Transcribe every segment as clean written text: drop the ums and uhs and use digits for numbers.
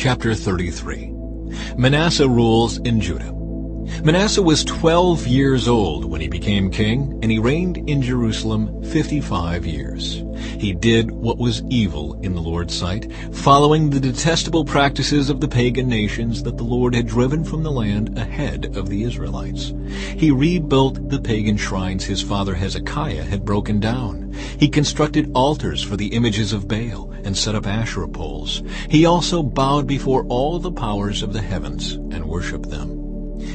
Chapter 33. Manasseh rules in Judah. Manasseh was 12 years old when he became king, and he reigned in Jerusalem 55 years. He did what was evil in the Lord's sight, following the detestable practices of the pagan nations that the Lord had driven from the land ahead of the Israelites. He rebuilt the pagan shrines his father Hezekiah had broken down. He constructed altars for the images of Baal and set up Asherah poles. He also bowed before all the powers of the heavens and worshipped them.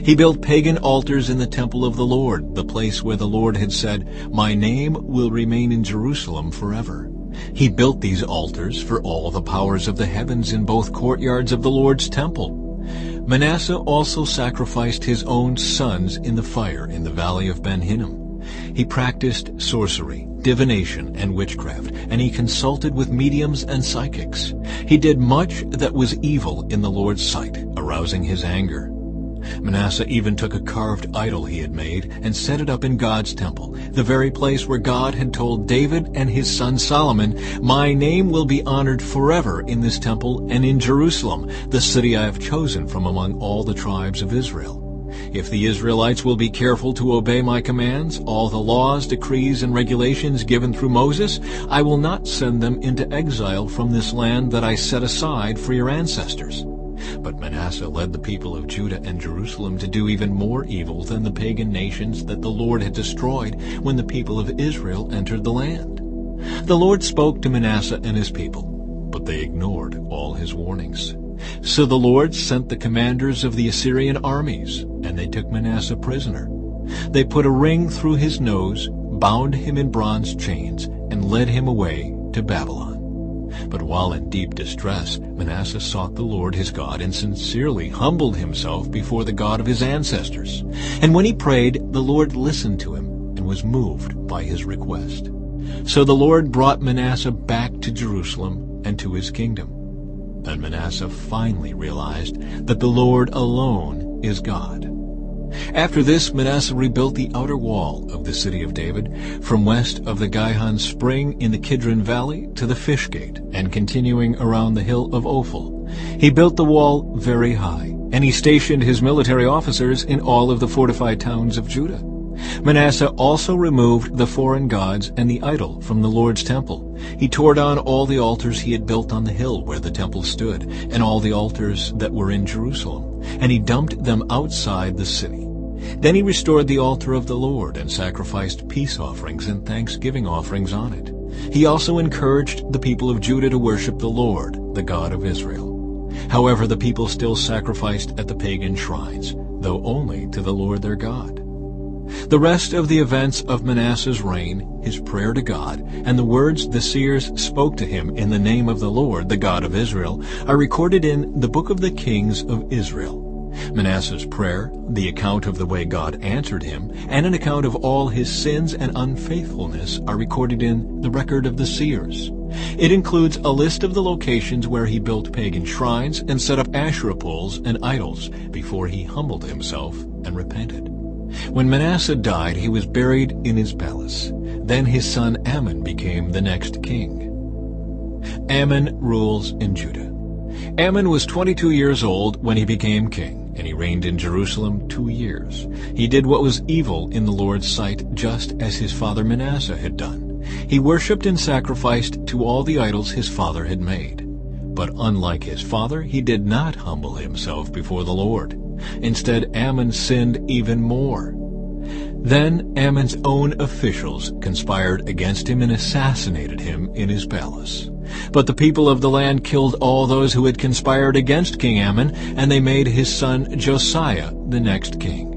He built pagan altars in the temple of the Lord, the place where the Lord had said, "My name will remain in Jerusalem forever." He built these altars for all the powers of the heavens in both courtyards of the Lord's temple. Manasseh also sacrificed his own sons in the fire in the valley of Ben Hinnom. He practiced sorcery, divination, and witchcraft, and he consulted with mediums and psychics. He did much that was evil in the Lord's sight, arousing his anger. Manasseh even took a carved idol he had made and set it up in God's temple, the very place where God had told David and his son Solomon, "My name will be honored forever in this temple and in Jerusalem, the city I have chosen from among all the tribes of Israel. If the Israelites will be careful to obey my commands, all the laws, decrees, and regulations given through Moses, I will not send them into exile from this land that I set aside for your ancestors." But Manasseh led the people of Judah and Jerusalem to do even more evil than the pagan nations that the Lord had destroyed when the people of Israel entered the land. The Lord spoke to Manasseh and his people, but they ignored all his warnings. So the Lord sent the commanders of the Assyrian armies, and they took Manasseh prisoner. They put a ring through his nose, bound him in bronze chains, and led him away to Babylon. But while in deep distress, Manasseh sought the Lord his God and sincerely humbled himself before the God of his ancestors. And when he prayed, the Lord listened to him and was moved by his request. So the Lord brought Manasseh back to Jerusalem and to his kingdom. And Manasseh finally realized that the Lord alone is God. After this, Manasseh rebuilt the outer wall of the city of David, from west of the Gihon spring in the Kidron Valley to the Fish Gate, and continuing around the hill of Ophel. He built the wall very high, and he stationed his military officers in all of the fortified towns of Judah. Manasseh also removed the foreign gods and the idol from the Lord's temple. He tore down all the altars he had built on the hill where the temple stood, and all the altars that were in Jerusalem, and he dumped them outside the city. Then he restored the altar of the Lord and sacrificed peace offerings and thanksgiving offerings on it. He also encouraged the people of Judah to worship the Lord, the God of Israel. However, the people still sacrificed at the pagan shrines, though only to the Lord their God. The rest of the events of Manasseh's reign, his prayer to God, and the words the seers spoke to him in the name of the Lord, the God of Israel, are recorded in the book of the Kings of Israel. Manasseh's prayer, the account of the way God answered him, and an account of all his sins and unfaithfulness are recorded in the record of the seers. It includes a list of the locations where he built pagan shrines and set up Asherah poles and idols before he humbled himself and repented. When Manasseh died, he was buried in his palace. Then his son Amon became the next king. Amon rules in Judah. Amon was 22 years old when he became king, and he reigned in Jerusalem 2 years. He did what was evil in the Lord's sight, just as his father Manasseh had done. He worshipped and sacrificed to all the idols his father had made. But unlike his father, he did not humble himself before the Lord. Instead, Amon sinned even more. Then Ammon's own officials conspired against him and assassinated him in his palace. But the people of the land killed all those who had conspired against King Ammon, and they made his son Josiah the next king.